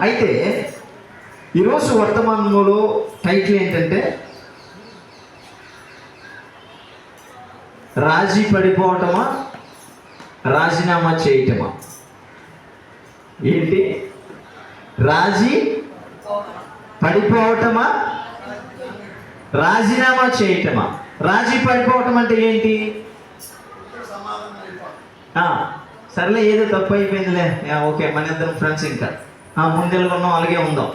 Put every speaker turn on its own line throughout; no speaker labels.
అయితే ఈరోజు వర్తమానంలో టైటిల్ ఏంటంటే రాజీ పడిపోవటమా రాజీనామా చేయటమా. ఏంటి? రాజీ పడిపోవటమా రాజీనామా చేయటమా. రాజీ పడిపోవటం అంటే ఏంటి? సర్లే ఏదో తప్పు అయిపోయిందిలే, ఓకే మన ఇద్దరం ఫ్రెండ్స్ ఇంకా ముందెళ్ళగా ఉన్నాం, అలాగే ఉందాం.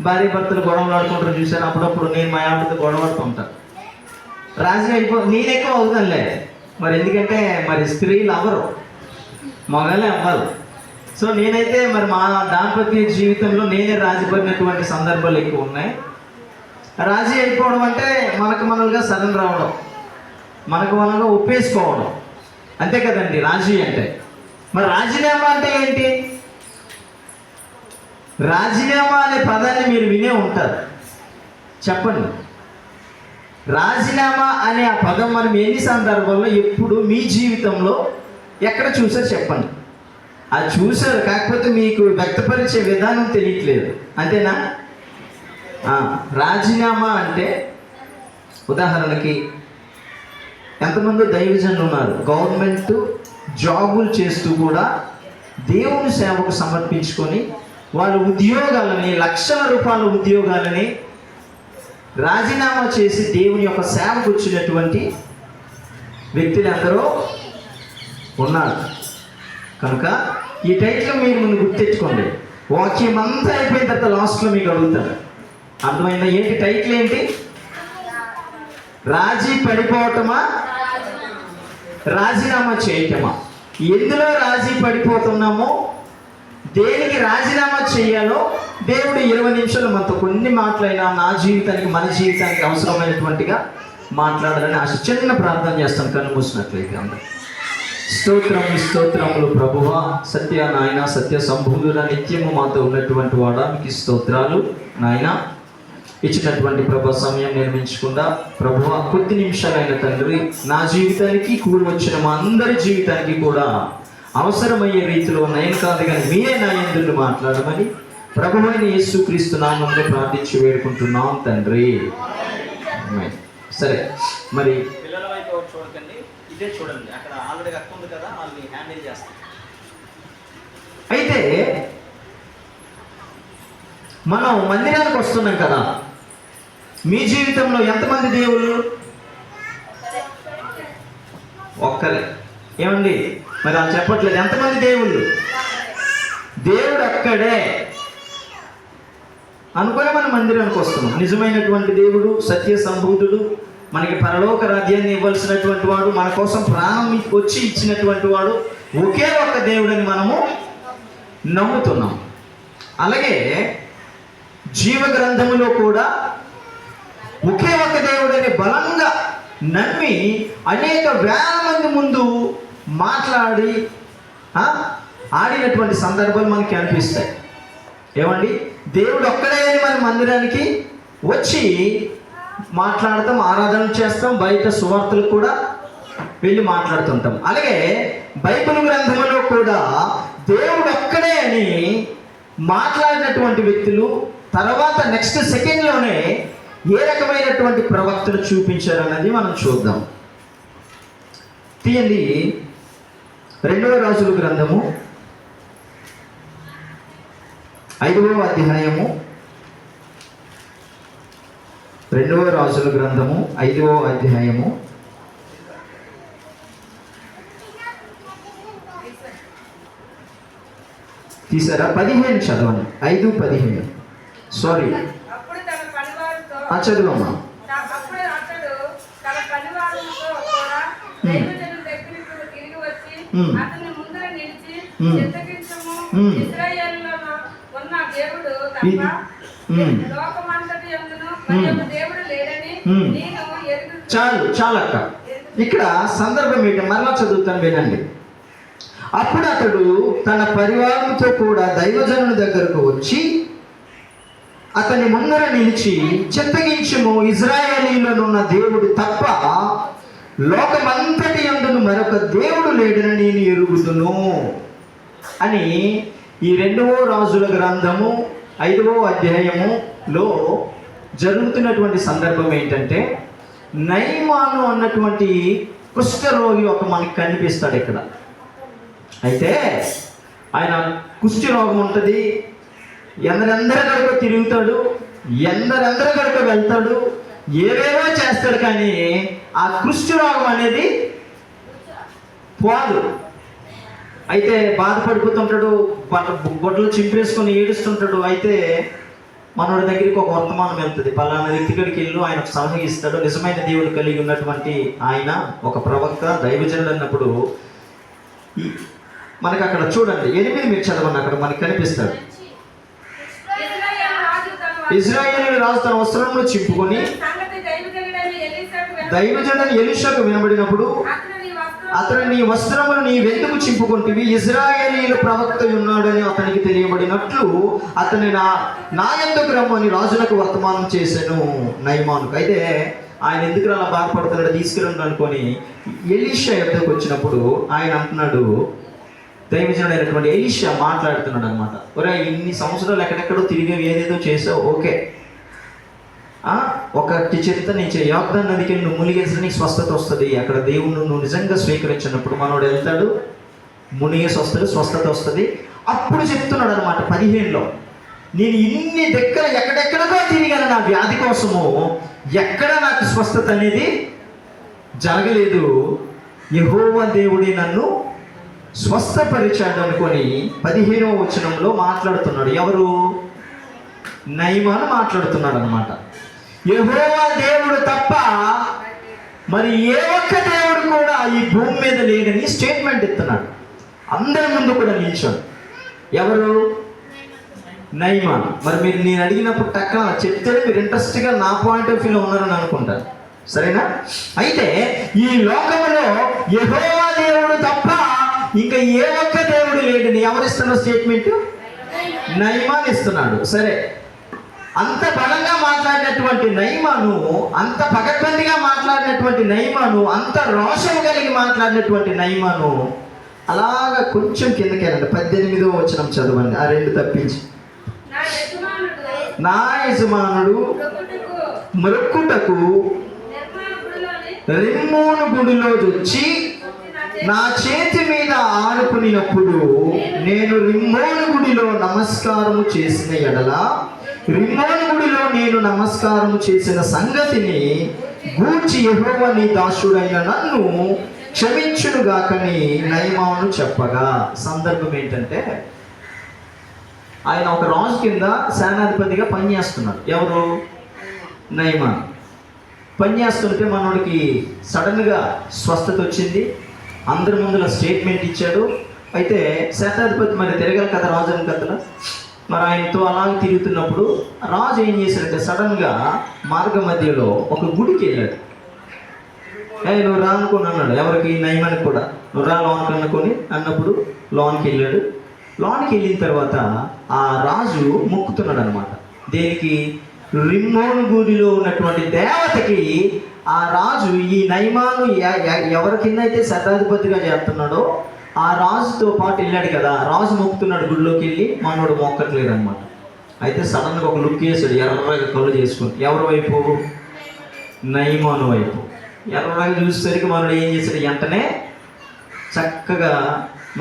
భార్య భర్తలు గొడవలు ఆడుకుంటారు చూసాను, అప్పుడప్పుడు నేను మా ఆవిడతో గొడవ ఆడుతుంటాను. రాజీ నేను ఎక్కువ అవుతానులే మరి, ఎందుకంటే మరి స్త్రీలు అవ్వరు, మగలే అవ్వాలి. సో నేనైతే మరి మా దాంపత్య జీవితంలో నేనే రాజీ పడినటువంటి సందర్భాలు ఎక్కువ ఉన్నాయి. రాజీ అయిపోవడం అంటే మనకు మనలుగా సడన్ రావడం, మనకు మనగా ఒప్పేసుకోవడం, అంతే కదండి రాజీ అంటే. మరి రాజీనామా అంటే ఏంటి? రాజీనామా అనే పదాన్ని మీరు వినే ఉంటారు, చెప్పండి. రాజీనామా అనే ఆ పదం మనం ఎన్ని సందర్భాల్లో ఎప్పుడు మీ జీవితంలో ఎక్కడ చూసారు చెప్పండి. అది చూసారు, కాకపోతే మీకు వ్యక్తపరిచే విధానం తెలియట్లేదు, అంతేనా? రాజీనామా అంటే ఉదాహరణకి ఎంతమంది దైవజనులు ఉన్నారు, గవర్నమెంట్ జాబులు చేస్తూ కూడా దేవుని సేవకు సమర్పించుకొని వాళ్ళ ఉద్యోగాలని, లక్షల రూపాయల ఉద్యోగాలని రాజీనామా చేసి దేవుని యొక్క సేవకు వచ్చినటువంటి వ్యక్తులు ఎందరో ఉన్నారు. కనుక ఈ టైటిల్ మీరు ముందు గుర్తెచ్చుకోండి. వాక్యం అంతా అయిపోయిన తర్వాత లాస్ట్లో మీకు అడుగుతాను, అర్థమైందా? ఏంటి టైటిల్ ఏంటి? రాజీ పడిపోవటమా రాజీనామా చేయటమా. ఎందులో రాజీ పడిపోతున్నామో, దేనికి రాజీనామా చేయాలో దేవుడు 20 నిమిషాలు మనతో కొన్ని మాటలైనా నా జీవితానికి మన జీవితానికి అవసరమైనటువంటిగా మాట్లాడాలని ఆశ. చిన్న ప్రార్థన చేస్తాను, కన్ను మూసినట్లయితే. అందరూ స్తోత్రములు ప్రభువా, సత్య నాయన, సత్య సంభూతుడ, నిత్యము మాతో ఉన్నటువంటి వాడా, మీకు స్తోత్రాలు నాయన. ఇచ్చినటువంటి ప్రభు సమయం నిర్మించకుండా ప్రభువ కొద్ది నిమిషాలైన తండ్రి, నా జీవితానికి కూడి వచ్చిన మా అందరి జీవితానికి కూడా అవసరమయ్యే రీతిలో నేను కాదు కానీ మీరే నా యందు మాట్లాడమని ప్రభువైన యేసుక్రీస్తు నామములో ప్రార్థించి వేడుకుంటున్నాం తండ్రి. సరే, మరి పిల్లల వైపు చూడకండి, ఇదే చూడండి. అక్కడ ఆల్రెడీ అక్క ఉంది కదా, వాళ్ళని హ్యాండిల్ చేస్తాం. అయితే మనం మందిరానికి వస్తున్నాం కదా, మీ జీవితంలో ఎంతమంది దేవుళ్ళు? ఒక్కరే. ఏమండి మరి అది చెప్పట్లేదు, ఎంతమంది దేవుళ్ళు? దేవుడు అక్కడే అనుకునే మనం మందిరానికి వస్తున్నాం. నిజమైనటువంటి దేవుడు, సత్య సంభూతుడు, మనకి పరలోక రాజ్యాన్ని ఇవ్వాల్సినటువంటి వాడు, మన కోసం ప్రాణం వచ్చి ఇచ్చినటువంటి వాడు ఒకే ఒక్క దేవుడని మనము నమ్ముతున్నాం. అలాగే జీవ గ్రంథములో కూడా ఒకే ఒక దేవుడని బలంగా నమ్మి అనేక వేల మంది ముందు మాట్లాడి ఆడినటువంటి సందర్భాలు మనకి అనిపిస్తాయి. ఏమండి, దేవుడు ఒక్కడే అని మన మందిరానికి వచ్చి మాట్లాడతాం, ఆరాధన చేస్తాం, బయట సువార్తలు కూడా వెళ్ళి మాట్లాడుతుంటాం. అలాగే బైబిల్ గ్రంథంలో కూడా దేవుడు ఒక్కడే అని మాట్లాడినటువంటి వ్యక్తులు తర్వాత నెక్స్ట్ సెకండ్లోనే ఏ రకమైనటువంటి ప్రవక్తలు చూపించారన్నది మనం చూద్దాం. తీయండి, 2వ రాజుల గ్రంథము 5వ అధ్యాయము. 2వ రాజుల గ్రంథము 5వ అధ్యాయము. తీసారా? 15 చదవండి. 5:15. సారీ, చదువమ్మా. చాలు అక్క. ఇక్కడ సందర్భం ఏంటి మరలా చదువుతాను, వినండి. అప్పుడు అతడు తన పరివారంతో కూడా దైవజనుని దగ్గరకు వచ్చి అతని ముందర నిలిచి, చిత్తగించుము, ఇశ్రాయేలీయులనున్న దేవుడు తప్ప లోకమంతటి యందును మరొక దేవుడు లేడని నేను ఎరుగుదును అని ఈ 2వ రాజుల గ్రంథము 5వ అధ్యాయములో జరుగుతున్నటువంటి సందర్భం ఏంటంటే, నయమాను అన్నటువంటి కుష్ఠరోగి ఒక మనకి కనిపిస్తాడు ఇక్కడ. అయితే ఆయన కుష్ఠ రోగం ఉంటుంది, ఎందరెందరి గడప తిరుగుతాడు, ఎందరెందరి గడప వెళ్తాడు, ఏవేవో చేస్తాడు, కానీ ఆ కుష్ఠ రోగం అనేది పోదు. అయితే బాధపడిపోతుంటాడు, గొడ్డలు చింపేసుకొని ఏడుస్తుంటాడు. అయితే మనోడి దగ్గరికి ఒక వర్తమానం వెళ్తుంది, పలానా వ్యక్తి గడికి వెళ్ళు, ఆయన ఒక సలహా ఇస్తాడు. నిజమైన దేవుడు కలిగి ఉన్నటువంటి ఆయన ఒక ప్రవక్త, దైవజనుడు అన్నప్పుడు మనకు అక్కడ చూడండి 8 మీరు చదవండి, అక్కడ మనకి కనిపిస్తాడు. ఇశ్రాయేలు రాజు తన వస్త్రమును చింపుకొని దైవజనుడైన ఎలీషాకు వినబడినప్పుడు, అతను నీ వస్త్రమును నీవెందుకు చింపుకుంటువి, ఇశ్రాయేలీయుల ప్రవక్త ఉన్నాడని అతనికి తెలియబడినట్లు అతని నా యొద్దకు రమ్మని రాజులకు వర్తమానం చేశాను నయమానుకు. అయితే ఆయన ఎందుకు అలా బాధపడుతున్నాడు, తీసుకురండి అనుకొని ఎలీషా యొద్దకు వచ్చినప్పుడు ఆయన అంటున్నాడు, దైవజనుడైనటువంటి ఎలీషా మాట్లాడుతున్నాడు అనమాట. ఒరే, ఇన్ని సంవత్సరాలు ఎక్కడెక్కడో తిరిగి ఏదేదో చేసావు, ఓకే, ఒకటి చెప్తే నేను యోర్దాను నదికి నువ్వు మునిగేసి నీకు స్వస్థత వస్తుంది. అక్కడ దేవుణ్ణి నువ్వు నిజంగా స్వీకరించినప్పుడు మనోడు వెళ్తాడు, మునిగేసి వస్తాడు, స్వస్థత వస్తుంది. అప్పుడు చెప్తున్నాడు అనమాట 15లో, నేను ఇన్ని దగ్గర ఎక్కడెక్కడికో తిరిగాను నా వ్యాధి కోసము, ఎక్కడ నాకు స్వస్థత అనేది జరగలేదు, యెహోవా దేవుడే నన్ను స్వస్థపరిచాడు అనుకొని 15వ వచనంలో మాట్లాడుతున్నాడు. ఎవరు? నయమాను మాట్లాడుతున్నాడు అనమాట. యెహోవా దేవుడు తప్ప మరి ఏ ఒక్క దేవుడు కూడా ఈ భూమి మీద లేడని స్టేట్మెంట్ ఇస్తున్నాడు. అందరి ముందు కూడా నిల్చోడు. ఎవరు? నయమాను. మరి మీరు నేను అడిగినప్పుడు టక్కన చెప్తే మీరు ఇంట్రెస్ట్గా నా పాయింట్ ఆఫ్ వ్యూలో ఉన్నారని అనుకుంటారు, సరేనా? అయితే ఈ లోకంలో యెహోవా దేవుడు తప్ప ఇంకా ఏ ఒక్క దేవుడు లేడని ఎవరిస్తున్న స్టేట్మెంట్? నయమాను ఇస్తున్నాడు. సరే, అంత బలంగా మాట్లాడినటువంటి నయమాను, అంత పకడ్బందీగా మాట్లాడినటువంటి నయమాను, అంత రోషం కలిగి మాట్లాడినటువంటి నయమాను అలాగా కొంచెం కిందకి వెళ్ళండి, 18వ వచనం చదవండి, ఆ 2 తప్పించి. నా యజమానుడు మొక్కుటకు రిమ్మోను గుడిలో వచ్చి నా చేతి మీద ఆనుకునినప్పుడు నేను రిమ్మోను గుడిలో నమస్కారము చేసిన ఎడల, రిమ్మోను గుడిలో నేను నమస్కారము చేసిన సంగతిని గూర్చి యెహోవా నీ దాసుడైన నన్ను క్షమించునుగాకని నయమాను చెప్పగా, సందర్భం ఏంటంటే ఆయన ఒక రాజు కింద సేనాధిపతిగా పనిచేస్తున్నాడు. ఎవరు? నయమాను. పనిచేస్తుంటే మనోడికి సడన్గా స్వస్థత వచ్చింది, అందరి ముందులో స్టేట్మెంట్ ఇచ్చాడు. అయితే సేనాధిపతి మరి తిరగల కదా రాజు అని కథలో, మరి ఆయనతో అలాగే తిరుగుతున్నప్పుడు రాజు ఏం చేశాడంటే సడన్గా మార్గ మధ్యలో ఒక గుడికి వెళ్ళాడు. నువ్వు రా అనుకుని అన్నాడు. ఎవరికి? నయమానికి కూడా. నువ్వు రా లోనికి అనుకొని అన్నప్పుడు లోనికి వెళ్ళాడు. లోనికి వెళ్ళిన తర్వాత ఆ రాజు మొక్కుతున్నాడు అనమాట. దేనికి? రిమ్మోను గుడిలో ఉన్నటువంటి దేవతకి ఆ రాజు ఈ నయమాను ఎవరి కింద అయితే శతాధిపతిగా చేస్తున్నాడో ఆ రాజుతో పాటు వెళ్ళాడు కదా, రాజు మొక్కుతున్నాడు గుడిలోకి వెళ్ళి, మనోడు మొక్కట్లేదు అనమాట. అయితే సడన్గా ఒక లుక్ వేసాడు, ఎర్రగా కళ్ళు చేసుకుని. ఎవరి వైపు? నయమాను వైపు. ఎర్రగా చూసేసరికి మనోడు ఏం చేశాడు, వెంటనే చక్కగా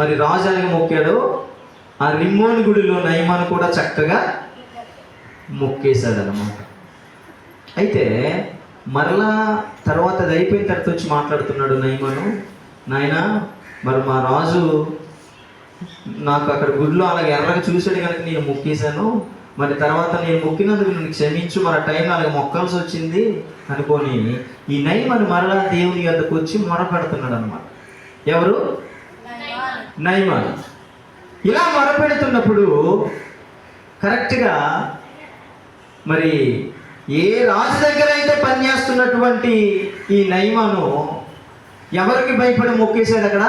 మరి రాజు అలాగే మొక్కాడు, ఆ రిమ్మోను గుడిలో నయమాను కూడా చక్కగా మొక్కేశాడు అన్నమాట. అయితే మరలా తర్వాత అది అయిపోయిన తర్వాత వచ్చి మాట్లాడుతున్నాడు నయమాను, నాయన మరి మా రాజు నాకు అక్కడ గుడిలో అలాగే ఎర్రగా చూసాడు కనుక నేను మొక్కేశాను, మరి తర్వాత నేను మొక్కినందుకు నన్ను క్షమించు, మరి టైంలో అలాగే మొక్కాల్సి వచ్చింది అనుకొని ఈ నయమాను మరలా దేవుని వద్దకు వచ్చి మొరపెడుతున్నాడు అనమాట. ఎవరు? నయమాను. ఇలా మొరపెడుతున్నప్పుడు కరెక్ట్గా మరి ఏ రాజు దగ్గర అయితే పనిచేస్తున్నటువంటి ఈ నయమాను ఎవరికి భయపడి మొక్కేశాడు? అక్కడ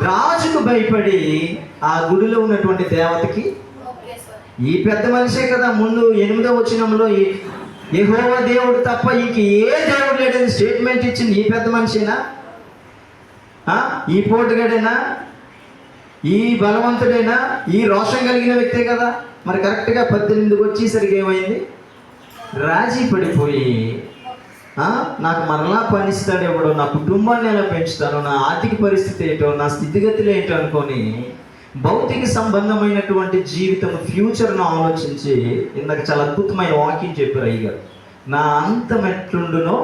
రాజుకు భయపడి ఆ గుడిలో ఉన్నటువంటి దేవతకి. ఈ పెద్ద మనిషే కదా ముందు 8వ వచనంలో యెహోవా దేవుడు తప్ప ఇంక ఏ దేవుడు లేడని స్టేట్మెంట్ ఇచ్చింది ఈ పెద్ద మనిషేనా? ఈ పోటుగాడేనా? ఈ బలవంతుడైనా ఈ రోషం కలిగిన వ్యక్తే కదా. మరి కరెక్ట్గా 18కి వచ్చేసరికి ఏమైంది? రాజీ పడిపోయి నాకు మరలా పనిస్తాడు ఎవడో, నా కుటుంబాన్ని ఎలా పెంచుతాను, నా ఆర్థిక పరిస్థితి ఏంటో, నా స్థితిగతులు ఏంటో అనుకొని భౌతిక సంబంధమైనటువంటి జీవితం ఫ్యూచర్ను ఆలోచించి, ఇందాక చాలా అద్భుతమైన వాక్యం చెప్పారు అయ్యగారు, నా అంతం ఎట్లుండునో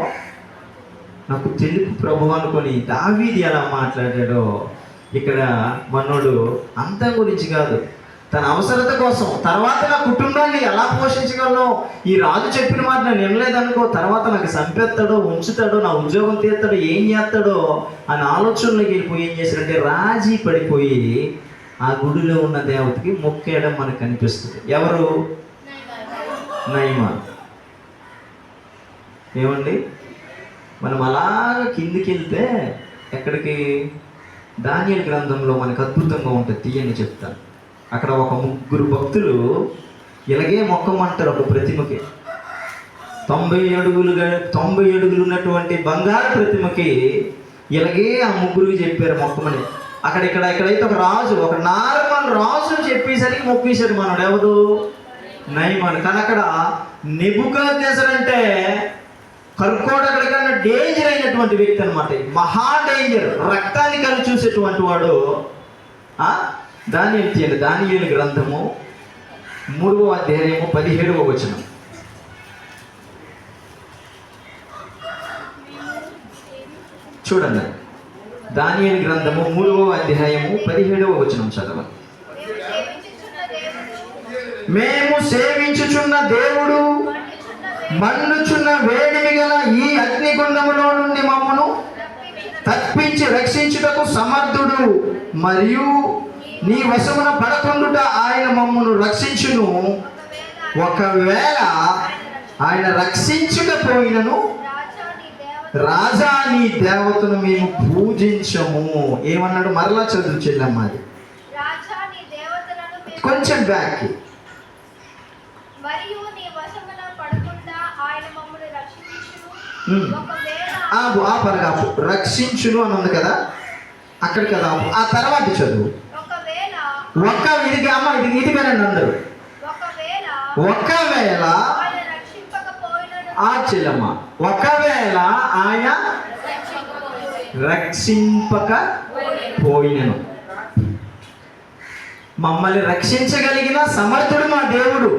నాకు తెలుపు ప్రభు అనుకొని దావీదు ఎలా మాట్లాడాడో ఇక్కడ మనోడు అంతం గురించి కాదు, తన అవసరత కోసం, తర్వాత నా కుటుంబాన్ని ఎలా పోషించగలను, ఈ రాజు చెప్పిన మాట నేను వినలేదనుకో, తర్వాత నాకు చంపేస్తాడో, ఉంచుతాడో, నా ఉద్యోగం తీస్తాడో, ఏం చేస్తాడో అని ఆలోచనలోకి వెళ్ళిపోయి ఏం చేశాడంటే రాజీ పడిపోయి ఆ గుడిలో ఉన్న దేవతకి మొక్కేయడం మనకు కనిపిస్తుంది. ఎవరు? నయమాన్. ఏమండి, మనం అలాగ కిందికి వెళ్తే ఎక్కడికి? దానియేలు గ్రంథంలో మనకు అద్భుతంగా ఉంటుంది, తీయని చెప్తాను. అక్కడ ఒక 3 భక్తులు ఇలాగే మొక్కమంటారు ఒక ప్రతిమకి, 90 అడుగులు ఉన్నటువంటి బంగారు ప్రతిమకి ఇలాగే ఆ 3 చెప్పారు మొక్కమని. ఇక్కడైతే ఒక రాజు, ఒక నార్మల్ రాజు చెప్పేసరికి మొక్కేశాడు మనోడు. ఎవరు? నయమాన్. కానీ అక్కడ నెబుకద్నెజర్ అంటే కన్నా డేంజర్ అయినటువంటి వ్యక్తి అనమాట, మహా డేంజర్, రక్తాన్ని కలిసి చూసేటువంటి వాడు. దానియేలు గ్రంథము 3వ అధ్యాయము 17వ వచనం. చూడండి, దానియేలు గ్రంథము 3వ అధ్యాయము 17వ వచనం చదవండి. మేము సేవించుచున్న దేవుడు మండుచున్న వేడిమి గల ఈ అగ్నిగుండములో నుండి మమ్మను తప్పించి రక్షించుటకు సమర్థుడు, మరియు నీ వశమున పడకుండుట ఆయన మమ్మను రక్షించును. ఒకవేళ ఆయన రక్షించకపోయినను రాజా నీ దేవతను మేము పూజించము. ఏమన్నాడు? మరలా చదువు చెల్లమ్మ, అది కొంచెం బ్యాక్. రక్షించును అని ఉంది కదా, అక్కడ కదా. ఆ తర్వాత చదువు. ఇది వినండి అందరూ. ఒకవేళ చెల్లమ్మ, ఒకవేళ ఆయన రక్షింపకపోయినను, మమ్మల్ని రక్షించగలిగిన సమర్థుడు మా దేవుడు.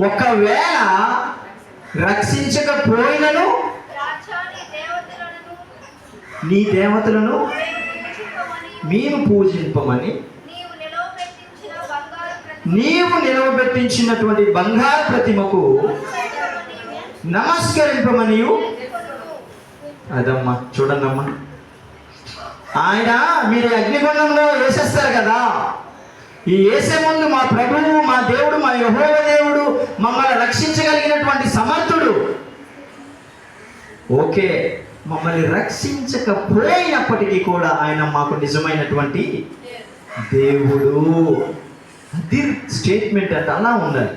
ఒకవేళ రక్షించకపోయినను నీ దేవతలను మేము పూజింపమని నీవు నిలవబెట్టించినటువంటి బంగారు ప్రతిమకు నమస్కరింపమని. అదమ్మా చూడండమ్మా, ఆయన మీరు అగ్నిగుండంలో వేసేస్తారు కదా, ఈ వేసే ముందు మా ప్రభువు, మా దేవుడు, మా యెహోవా దేవుడు మమ్మల్ని రక్షించగలిగినటువంటి సమర్థుడు. ఓకే, మమ్మల్ని రక్షించకపోయినప్పటికీ కూడా ఆయన మాకు నిజమైనటువంటి దేవుడు. అది స్టేట్మెంట్ అంటే అలా ఉండాలి.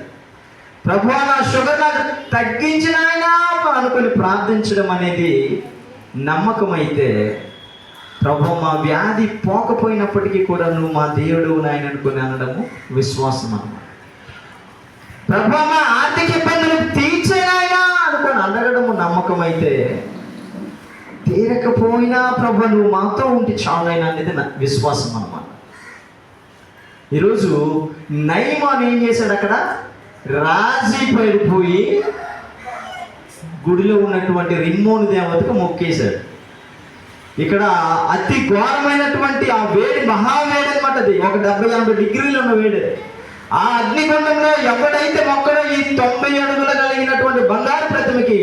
ప్రభువా నా షుగర్ నాకు తగ్గించిన ఆయన అనుకుని ప్రార్థించడం అనేది నమ్మకం అయితే, ప్రభు మా వ్యాధి పోకపోయినప్పటికీ కూడా నువ్వు మా దేవుడు నాయన అనుకుని అనడము విశ్వాసం అన్నమాట. ప్రభు మా ఆర్థిక ఇబ్బందులు తీర్చేనాయనా అనుకుని అడగడము నమ్మకం అయితే, తీరకపోయినా ప్రభు నువ్వు మాతో ఉంటే చాలైనా అనేది విశ్వాసం అన్నమాట. ఈరోజు నయమాన్ ఏం చేశాడు? అక్కడ రాజీ పడిపోయి గుడిలో ఉన్నటువంటి రిమ్మోను దేవతకు మొక్కేశాడు. ఇక్కడ అతి ఘోరమైనటువంటి ఆ వేడి, మహావేడి అనమాట. అది ఒక 70-80 డిగ్రీలు ఉన్న వేడి. ఆ అగ్నిగుండంలో ఎవడైతే మొక్కడో, ఈ 90 అడుగులు కలిగినటువంటి బంగారు ప్రతిమకి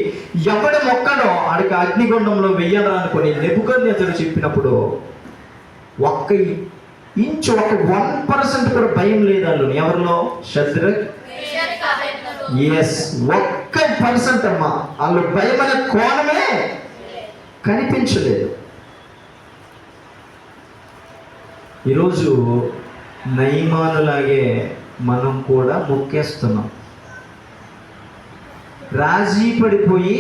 ఎవడు మొక్కడో ఆడికి అగ్నిగుండంలో వెయ్యరా అనుకుని నెబుకద్నెజరు చెప్పినప్పుడు ఒక్క ఇంచు, ఒక 1% కూడా భయం లేదు వాళ్ళు. ఎవరిలో? షద్రక్, ఎస్, 1% అమ్మా. వాళ్ళు భయం అనే కోణమే కనిపించలేదు. ఈరోజు నయమానులాగే మనం కూడా మొక్కేస్తున్నాం. రాజీ పడిపోయి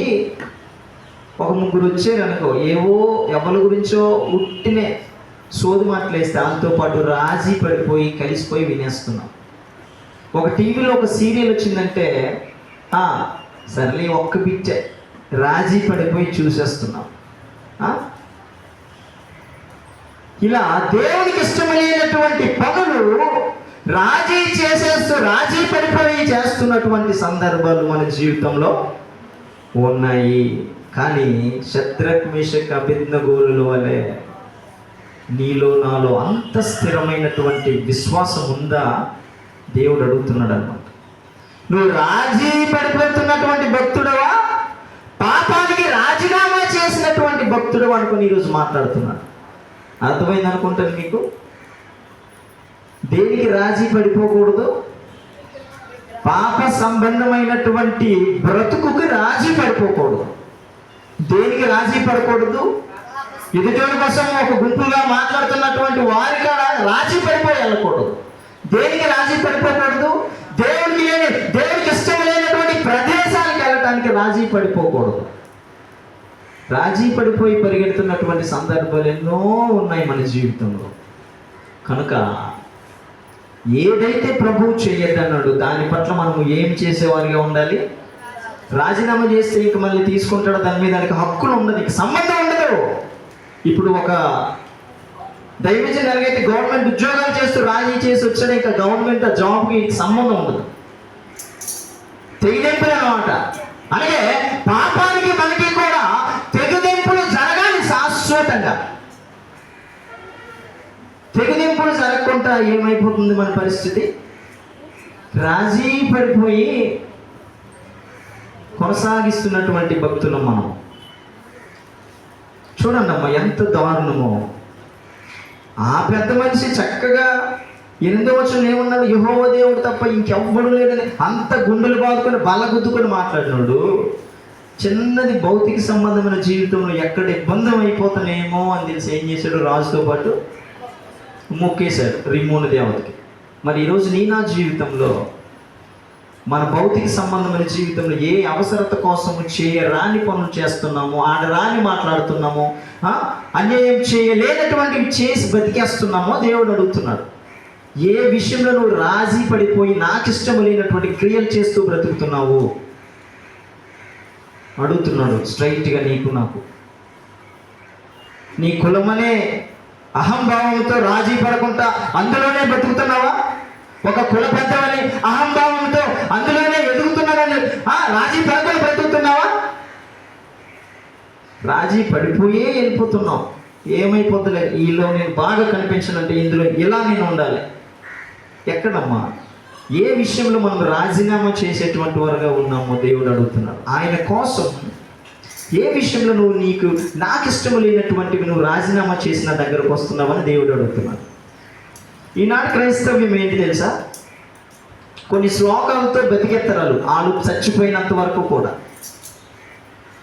ఒక 3 వచ్చారు అనుకో, ఏవో ఎవరి గురించో ఉట్టినే సోది మాటలేస్తే దాంతో పాటు రాజీ పడిపోయి కలిసిపోయి వినేస్తున్నాం. ఒక టీవీలో ఒక సీరియల్ వచ్చిందంటే సర్లే ఒక్క బిట్టే రాజీ పడిపోయి చూసేస్తున్నాం. ఇలా దేవునికి ఇష్టమైనటువంటి పనులు రాజీ పడిపోయి చేస్తున్నటువంటి సందర్భాలు మన జీవితంలో ఉన్నాయి. కానీ శద్రక్ మేషక్ అబేద్నెగోల వలె నీలో నాలో అంత స్థిరమైనటువంటి విశ్వాసం ఉందా? దేవుడు అడుగుతున్నాడు అన్నమాట. నువ్వు రాజీ పడిపోతున్నటువంటి భక్తుడవా, పాపానికి రాజీనామా చేసినటువంటి భక్తుడు అనుకుని ఈరోజు మాట్లాడుతున్నాడు. అర్థమైంది అనుకుంటాను మీకు. దేనికి రాజీ పడిపోకూడదు? పాప సంబంధమైనటువంటి బ్రతుకుకి రాజీ పడిపోకూడదు. దేనికి రాజీ పడకూడదు? ఎదుటి కోసం ఒక గుంపుగా మాట్లాడుతున్నటువంటి వారికి రాజీ పడిపోయి వెళ్ళకూడదు. దేనికి రాజీ పడిపోకూడదు? దేవునికి ఇష్టం లేనటువంటి ప్రదేశాలకు వెళ్ళటానికి రాజీ పడిపోకూడదు. రాజీ పడిపోయి పరిగెడుతున్నటువంటి సందర్భాలు ఎన్నో ఉన్నాయి మన జీవితంలో. కనుక ఏదైతే ప్రభువు చేయొద్దన్నాడు దాని పట్ల మనం ఏం చేసేవారిగా ఉండాలి? రాజీనామా చేస్తే ఇంక మళ్ళీ తీసుకుంటాడు, దాని మీద దానికి హక్కులు ఉండదు, ఇంక సంబంధం ఉండదు. ఇప్పుడు ఒక దైవజన్ ఎలాగైతే గవర్నమెంట్ ఉద్యోగాలు చేస్తూ రాజీ చేసి వచ్చాడు, ఇంకా గవర్నమెంట్ జాబ్కి సంబంధం ఉండదు, తెగదెంపులు అన్నమాట. అలాగే పాపానికి మనకి కూడా తెగదెంపులు జరగాలి శాశ్వతంగా. తెగదెంపులు జరగకుండా ఏమైపోతుంది మన పరిస్థితి? రాజీ పడిపోయి కొనసాగిస్తున్నటువంటి భక్తులు మనం. చూడండి అమ్మా, ఎంత దారుణమో. ఆ పెద్ద మనిషి చక్కగా 8వ వచనంలో ఏమన్నాడు? యెహోవా దేవుడు తప్ప ఇంకెవ్వడు లేదని అంత గుండెలు బాదుకొని బలగుద్దుకొని మాట్లాడినాడు. చిన్నది భౌతిక సంబంధమైన జీవితంలో ఎక్కడ ఇబ్బంది అయిపోతానేమో అని తెలిసి ఏం చేశాడు? రాజుతో పాటు మొక్కేశాడు రిమ్మోను దేవతకి. మరి ఈరోజు నా జీవితంలో, మన భౌతిక సంబంధమైన జీవితంలో ఏ అవసరత కోసము చేయరాని పనులు చేస్తున్నామో, ఆడరాని మాట్లాడుతున్నామో, అన్యాయం చేయలేనటువంటివి చేసి బతికేస్తున్నామో దేవుడు అడుగుతున్నాడు. ఏ విషయంలో నువ్వు రాజీ పడిపోయి నాకు ఇష్టం లేనటువంటి క్రియలు చేస్తూ బ్రతుకుతున్నావు అడుగుతున్నాడు స్ట్రైట్గా. నీకు నాకు నీ కులమనే అహంభావంతో రాజీ పడకుండా అందులోనే బ్రతుకుతున్నావా? ఒక కుల పెద్దవని అహంభావంతో అందులోనే ఎదుగుతున్నానని రాజీ పడకుండా బ్రతుకుతున్నావా? రాజీ పడిపోయే వెళ్ళిపోతున్నావు. ఏమైపోతులే, ఈలో నేను బాగా కనిపించానంటే ఇందులో ఇలా నేను ఉండాలి. ఎక్కడమ్మా? ఏ విషయంలో మనం రాజీనామా చేసేటువంటి వారుగా ఉన్నామో దేవుడు అడుగుతున్నాడు. ఆయన కోసం ఏ విషయంలో నువ్వు నాకు ఇష్టం లేనటువంటివి నువ్వు రాజీనామా చేసిన దగ్గరకు వస్తున్నావని దేవుడు అడుగుతున్నాడు. ఈనాడు క్రైస్తవ్యం ఏంటి తెలుసా? కొన్ని శ్లోకాలతో బతికెత్తరాలు వాళ్ళు చచ్చిపోయినంత వరకు కూడా.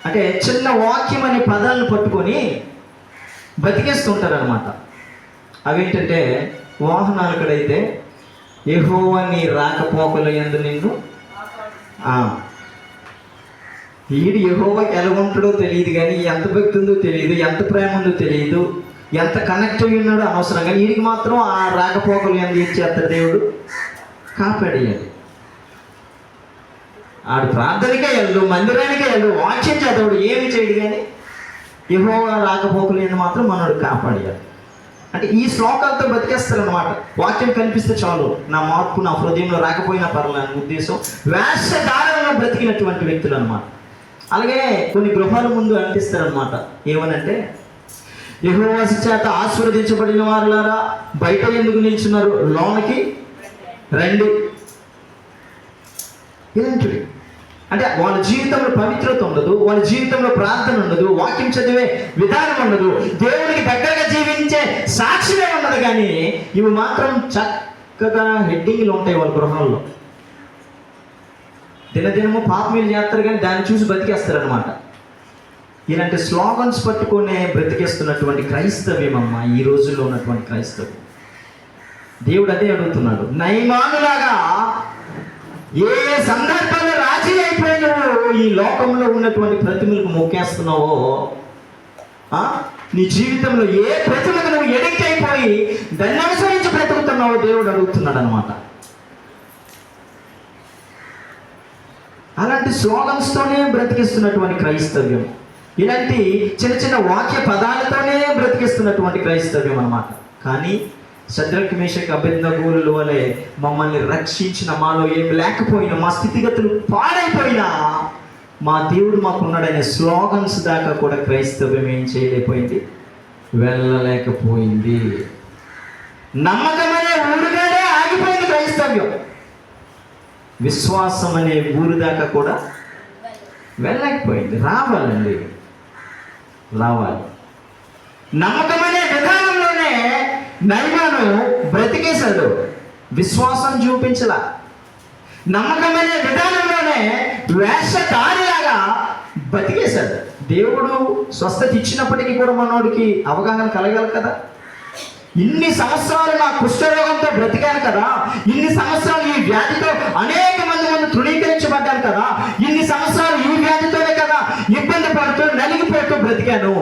అంటే చిన్న వాక్యం అనే పదాలను పట్టుకొని బతికేస్తుంటారు అనమాట. అవేంటంటే, వాహనాలు కడైతే యెహోవా నీ రాకపోకల యందు నిన్ను వీడు యెహోవాకి ఎలా ఉంటాడో తెలియదు, కానీ ఎంత భక్తి ఉందో తెలియదు, ఎంత ప్రేమ ఉందో తెలియదు, ఎంత కనెక్ట్ అయ్యి ఉన్నాడో అనవసరం, కానీ వీడికి మాత్రం ఆ రాకపోకలు ఎంత ఇచ్చేస్తాడు దేవుడు? కాపాడేయాలి. ఆడు ప్రార్థనకే వెళ్ళు, మందిరానికే వెళ్ళు, వాక్యం చదవడు, ఏమి చేయడు, కానీ యెహోవా రాకపోకలు అని మాత్రం మనోడు కాపాడేయాలి. అంటే ఈ శ్లోకాలతో బతికేస్తారనమాట. వాక్యం కనిపిస్తే చాలు, నా మార్పు నా హృదయంలో రాకపోయినా పర్వాలని ఉద్దేశం, వేషధారణలో బ్రతికినటువంటి వ్యక్తులు అనమాట. అలాగే కొన్ని గృహాల ముందు అంటిస్తారనమాట. ఏమనంటే, యెహోవా చేత ఆశీర్వదించబడిన వారులారా బయట ఎందుకు నిల్చున్నారు, లోనకి రండి. ఇలాంటివి అంటే వాళ్ళ జీవితంలో పవిత్రత ఉండదు, వాళ్ళ జీవితంలో ప్రార్థన ఉండదు, వాక్యం చదివే విధానం ఉండదు, దేవునికి దగ్గరగా జీవించే సాక్షిగా ఉండదు, కానీ ఇవి మాత్రం చక్కగా హెడ్డింగ్లు ఉంటాయి వాళ్ళ గృహంలో. దినదినము పాపమీలు చేస్తారు, కానీ దాన్ని చూసి బతికేస్తారనమాట. ఇలాంటి స్లోగన్స్ పట్టుకునే బ్రతికేస్తున్నటువంటి క్రైస్తవ్యం అమ్మ ఈ రోజుల్లో ఉన్నటువంటి క్రైస్తవ్యం. దేవుడు అదే అడుగుతున్నాడు. నయమానులాగా ఏ సందర్భంలో రాజీ అయిపోయి నువ్వు ఈ లోకంలో ఉన్నటువంటి ప్రతిమలకు మొక్కేస్తున్నావో, నీ జీవితంలో ఏ ప్రతిమకు నువ్వు ఎడిక్ట్ అయిపోయి దాన్ని అనుసరించి బ్రతుకుతున్నావు దేవుడు అడుగుతున్నాడు అనమాట. అలాంటి స్లోగన్స్తోనే బ్రతికిస్తున్నటువంటి క్రైస్తవ్యం, ఇలాంటి చిన్న చిన్న వాక్య పదాలతోనే బ్రతికిస్తున్నటువంటి క్రైస్తవ్యం అన్నమాట. కానీ శద్రక్ మేషక్ అబేద్నెగోల వలె మమ్మల్ని రక్షించిన, మాలో ఏమి లేకపోయినా, మా స్థితిగతులు పాడైపోయినా మా దేవుడు మాకున్నాడనే స్లోగన్స్ దాకా కూడా క్రైస్తవ్యం ఏం చేయలేకపోయింది, వెళ్ళలేకపోయింది. నమ్మకం అనే ఊరుగానే ఆగిపోయింది క్రైస్తవ్యం. విశ్వాసం అనే ఊరు దాకా కూడా వెళ్ళలేకపోయింది. రావాలండి, రావాలి. నమ్మకం అనే విధానంలోనే నయమాను బ్రతికేశాడు, విశ్వాసం చూపించలా. నమ్మకం అనే విధానంలోనే వేషధారిలాగా బతికేశాడు. దేవుడు స్వస్థత ఇచ్చినప్పటికీ కూడా మనోడికి అవగాహన కలగాలి కదా. ఇన్ని సంవత్సరాలు నా కుష్ఠరోగంతో బ్రతికాను కదా, ఇన్ని సంవత్సరాలు ఈ వ్యాధితో అనేక మంది తృణీకరించబడ్డాను కదా, ఇన్ని సంవత్సరాలు ఈ వ్యాధితోనే కదా ఇబ్బంది పడుతూ నలిగిపోతూ బ్రతికాను.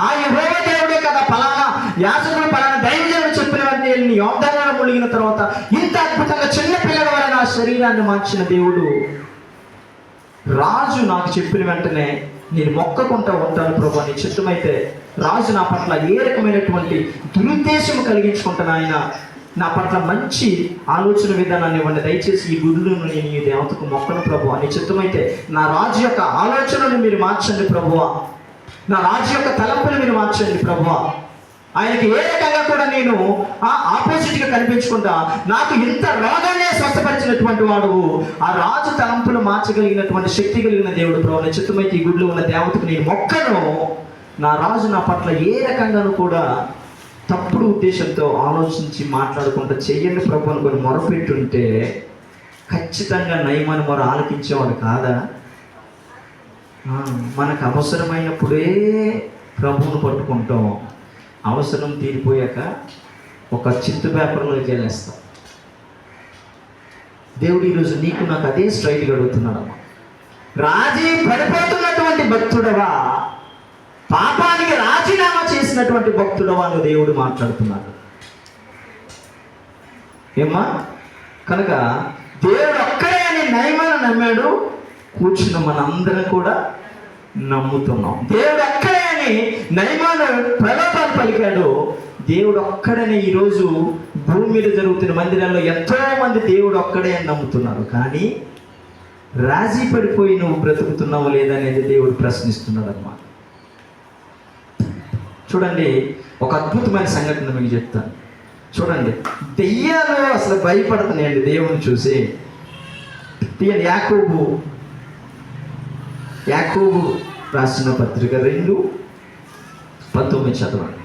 ఆ యెహోవా దేవుడే కదా ఫలానా యాజకుడు ఫలానా దైవజనుడు చెప్పినవన్నీ యోర్దానులో మునిగిన తర్వాత ఇంత అద్భుతంగా చిన్న పిల్లల వల్ల నా శరీరాన్ని మార్చిన దేవుడు. రాజు నాకు చెప్పిన వెంటనే నేను మొక్కకుంటా ఉంటాను ప్రభు, నీ చిత్తమైతే. రాజు నా పట్ల ఏ రకమైనటువంటి దురుద్దేశం కలిగించుకుంటాను, ఆయన నా పట్ల మంచి ఆలోచన విధానాన్ని ఇవ్వండి, దయచేసి ఈ గుడులను నేను ఈ దేవతకు మొక్కను ప్రభు, నీ చిత్తమైతే నా రాజు యొక్క ఆలోచనను మీరు మార్చండి ప్రభువా, నా రాజు యొక్క తలంపులు మీరు మార్చండి ప్రభువా. ఆయనకి ఏ రకంగా కూడా నేను ఆపోజిట్గా కనిపించుకుంటా, నాకు ఇంత రోగాన్ని స్వస్థపరిచినటువంటి వాడు, ఆ రాజు తలంపులు మార్చగలిగినటువంటి శక్తి కలిగిన దేవుడు ప్రభు, నీ చిత్తమైతే ఈ గుడిలో ఉన్న దేవతకు నేను మొక్కను. నా రాజు నా పట్ల ఏ రకంగానూ కూడా తప్పుడు ఉద్దేశంతో ఆలోచించి మాట్లాడుకుంటూ చెయ్యండి ప్రభు అనుకొని మొరపెట్టుంటే ఖచ్చితంగా నయమాను మొర ఆలకించేవాడు కాదా? మనకు అవసరమైనప్పుడే ప్రభువును పట్టుకుంటాం, అవసరం తీరిపోయాక ఒక చిత్తు పేపర్లోకి వెళ్ళేస్తాం. దేవుడు ఈరోజు నీకు నాకు అదే స్ట్రైట్గా అడుగుతున్నాడమ్మా. రాజీ పడిపోతున్నటువంటి భక్తుడవా, పాపానికి రాజీనామా చేసినటువంటి భక్తుడవా అని దేవుడు మాట్లాడుతున్నాడు. ఏమ్మా? కనుక దేవుడు ఒక్కడే అని నయమాను నమ్మాడు, కూర్చున్న మనందరం కూడా నమ్ముతున్నాం. దేవుడు ఒక్కడే అని నయమాను ప్రలోభాలు పలికాడు. దేవుడు ఒక్కడనే ఈరోజు భూమి మీద జరుగుతున్న మందిరాల్లో ఎంతో మంది దేవుడు ఒక్కడే అని నమ్ముతున్నారు. కానీ రాజీ పడిపోయి నువ్వు బ్రతుకుతున్నావు లేదనేది దేవుడు ప్రశ్నిస్తున్నాడు అన్నమాట. చూడండి, ఒక అద్భుతమైన సంఘటన మీకు చెప్తాను. చూడండి, దెయ్యాలు అసలు భయపడుతున్నాయండి దేవుని చూసి. యాకోబు రాసిన పత్రిక 2:19 చదవండి.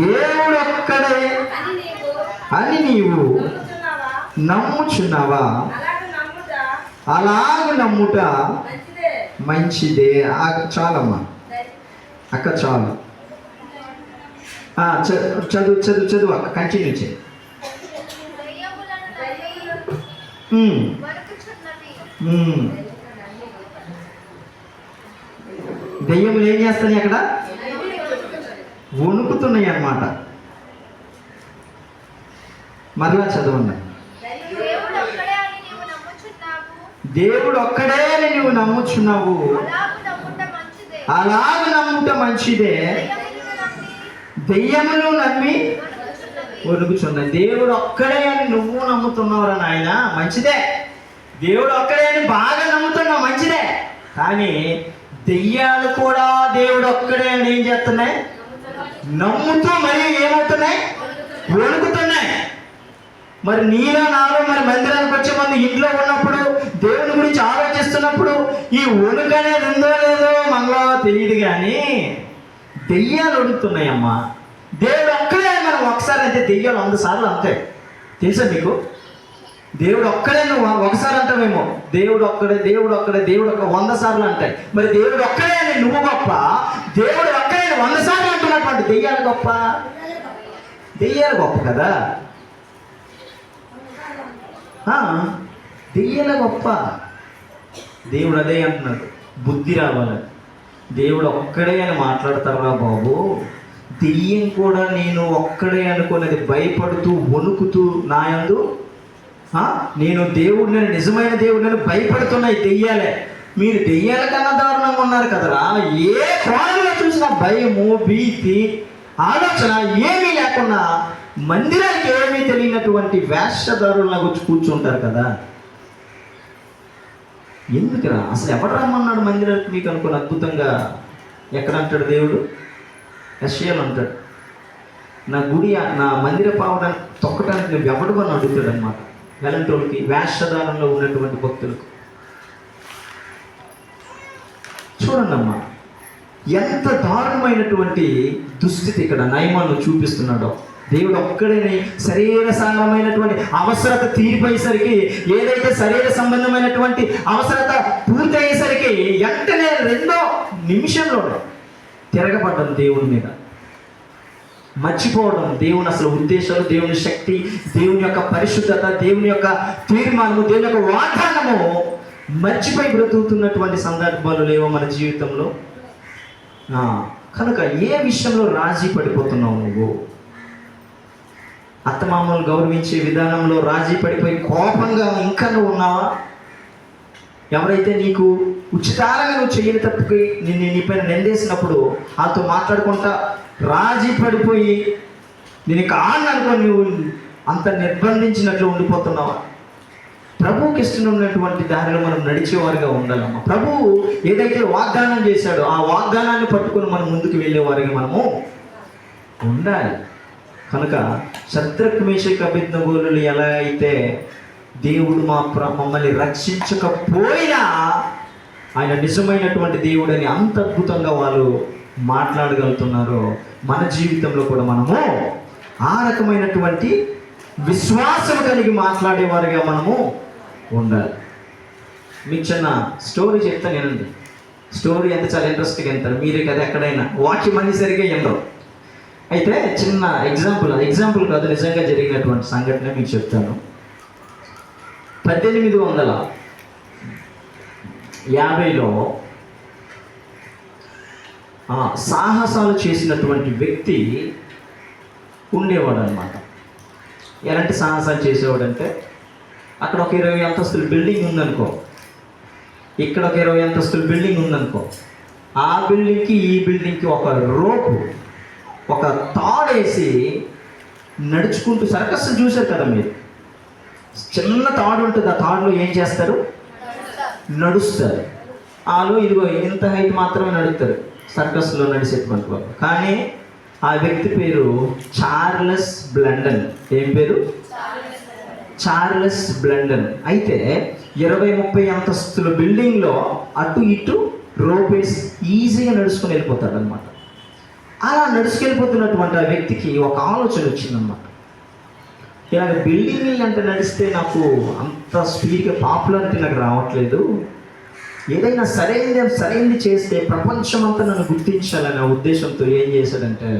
దేవుడు ఒక్కడే అని నీవు నమ్ముచున్నావా? అలాగ నమ్ముట మంచిదే. చాలమ్మా అక్క, చాలు. చదువు చదువు చదువు అక్క, కంటిన్యూ చేయి. దెయ్యములు ఏం చేస్తాయి అక్కడ? వణుకుతున్నాయి అన్నమాట. మరలా చదవండి. దేవుడు ఒక్కడే అని నువ్వు నమ్ముచున్నావు, అలాగ నమ్ముట మంచిదే. దెయ్యములు నమ్మి వణుకుచున్నాయి. దేవుడు ఒక్కడే అని నువ్వు నమ్ముతున్నావురా నాయన, మంచిదే. దేవుడు ఒక్కడే అని బాగా నమ్ముతున్నావు, మంచిదే. కానీ దెయ్యాలు కూడా దేవుడు ఒక్కడే అని ఏం చేస్తున్నాయి? నమ్ముతూ మరి ఏమవుతున్నాయి? వణుకుతున్నాయి. మరి నీలో నాలో మరి మందిరానికి వచ్చే మంది ఇంట్లో ఉన్నప్పుడు దేవుని గురించి ఆలోచిస్తున్నప్పుడు ఈ వణుకు అనేది ఉందో లేదో మనలో తెలియదు, కానీ దెయ్యాలు వణుకుతున్నాయమ్మా. దేవుడు ఒక్కడే మనం ఒకసారి అంటే దెయ్యాలు 100 సార్లు అంతే. తెలుసా మీకు? దేవుడు ఒక్కడే నువ్వు ఒకసారి అంటావేమో, దేవుడు ఒక్కడే దేవుడు ఒక్కడే దేవుడు ఒక్క 100 సార్లు అంటాయి. మరి దేవుడు ఒక్కడే అని నువ్వు గొప్ప, దేవుడు ఒక్కడే 100 సార్లు అంటున్నటువంటి దెయ్యాలు గొప్ప? దెయ్యాలు గొప్ప కదా, దెయ్యాల గొప్ప. దేవుడు అదే అంటున్నాడు, బుద్ధి రావాలని. దేవుడు ఒక్కడే అని మాట్లాడతారా బాబు? దెయ్యం కూడా నేను ఒక్కడే అనుకున్నది భయపడుతూ వణుకుతూ నాయందు నేను దేవుడిని, నిజమైన దేవుడిని భయపడుతున్నాయి దెయ్యాలే. మీరు దెయ్యాల కన్నా దారుణంగా ఉన్నారు కదరా. ఏ కోణంలో చూసినా భయము, భీతి, ఆలోచన ఏమీ లేకుండా మందిరానికి ఏమీ తెలియనటువంటి వేషధారులకు వచ్చి కూర్చుంటారు కదా. ఎందుకురా అసలు ఎవరు రమ్మన్నాడు మందిరానికి మీకు అనుకుని? అద్భుతంగా ఎక్కడ అంటాడు దేవుడు? యెషయాలో అంటాడు, నా గుడి, నా మందిర పావడానికి తొక్కడానికి నువ్వు ఎవడు అని అడుగుతాడు అనమాట. ఎలాంటి వాళ్ళకి? వేషధారంలో ఉన్నటువంటి భక్తులకు. చూడండి అమ్మా, ఎంత దారుణమైనటువంటి దుస్థితి ఇక్కడ నయమాను చూపిస్తున్నాడో. దేవుడు ఒక్కడే శరీరసారమైనటువంటి అవసరత తీరిపోయేసరికి, ఏదైతే శరీర సంబంధమైనటువంటి అవసరత పూర్తయ్యేసరికి వెంటనే 2వ నిమిషంలో తిరగబడ్డం దేవుని మీద, మర్చిపోవడం దేవుని అసలు ఉద్దేశాలు, దేవుని శక్తి, దేవుని యొక్క పరిశుద్ధత, దేవుని యొక్క తీర్మానము, దేవుని యొక్క వాగ్దానము మర్చిపోయి బ్రతుకుతున్నటువంటి సందర్భాలు లేవో మన జీవితంలో. కనుక ఏ విషయంలో రాజీ పడిపోతున్నావు నువ్వు? అత్తమామలు గౌరవించే విధానంలో రాజీ పడిపోయి కోపంగా ఇంకా నువ్వు ఉన్నావా? ఎవరైతే నీకు ఉచితారంగా నువ్వు చేయని తప్పుకి నీపైన నిందేసినప్పుడు వాళ్ళతో మాట్లాడుకుంటా రాజీ పడిపోయి నేను కాను అనుకొని నువ్వు అంత నిర్బంధించినట్లు ఉండిపోతున్నావా? ప్రభువుకి ఇష్టమైనటువంటి దారిలో మనం నడిచేవారుగా ఉండాలమ్మా. ప్రభువు ఏదైతే వాగ్దానం చేశాడో ఆ వాగ్దానాన్ని పట్టుకొని మనం ముందుకు వెళ్ళేవారుగా మనము ఉండాలి. కనుక శద్రక్ మేషక్ అబేద్నెగోలు ఎలా అయితే దేవుడు మమ్మల్ని రక్షించకపోయినా ఆయన నిజమైనటువంటి దేవుడని అంత అద్భుతంగా వాళ్ళు మాట్లాడగలుగుతున్నారో, మన జీవితంలో కూడా మనము ఆ రకమైనటువంటి విశ్వాసం కలిగి మాట్లాడేవారుగా మనము ఉండాలి. మీకు చిన్న స్టోరీ చెప్తాను వినండి. స్టోరీ ఎంత చాలా ఇంట్రెస్ట్గా వింటారు మీరే కదా. ఎక్కడైనా వాక్యం అన్ని సరిగ్గా వినరు. అయితే చిన్న ఎగ్జాంపుల్ కాదు, నిజంగా జరిగినటువంటి సంఘటన మీకు చెప్తాను. 1850లో సాహసాలు చేసినటువంటి వ్యక్తి ఉండేవాడు అనమాట. ఎలాంటి సాహసాలు చేసేవాడంటే, అక్కడ ఒక 20 అంతస్తుల బిల్డింగ్ ఉందనుకో, ఇక్కడ ఒక 20 అంతస్తుల బిల్డింగ్ ఉందనుకో, ఆ బిల్డింగ్కి ఈ బిల్డింగ్కి ఒక రోపు, ఒక తాడేసి నడుచుకుంటూ, సర్కస్ చూశారు కదా మీరు, చిన్న తాడు ఉంటుంది, ఆ తాడులో ఏం చేస్తారు? నడుస్తారు. వాళ్ళు ఇదిగో ఇంత హైట్ మాత్రమే నడుస్తారు సర్కస్లో నడిచేటువంటి వాళ్ళు. కానీ ఆ వ్యక్తి పేరు చార్లెస్ బ్లండన్. ఏం పేరు? చార్లెస్ బ్లండన్. అయితే 20-30 అంతస్తుల బిల్డింగ్లో అటు ఇటు రోపేసి ఈజీగా నడుచుకుని వెళ్ళిపోతాడు అనమాట. అలా నడుచుకెళ్ళిపోతున్నటువంటి ఆ వ్యక్తికి ఒక ఆలోచన వచ్చిందన్నమాట. ఇలాగ బిల్డింగ్ అంటే నడిస్తే నాకు అంత స్పీడ్గా పాపులారిటీ నాకు రావట్లేదు, ఏదైనా సరైనది చేస్తే ప్రపంచం అంతా నన్ను గుర్తించాలనే ఉద్దేశంతో ఏం చేశాడంటే,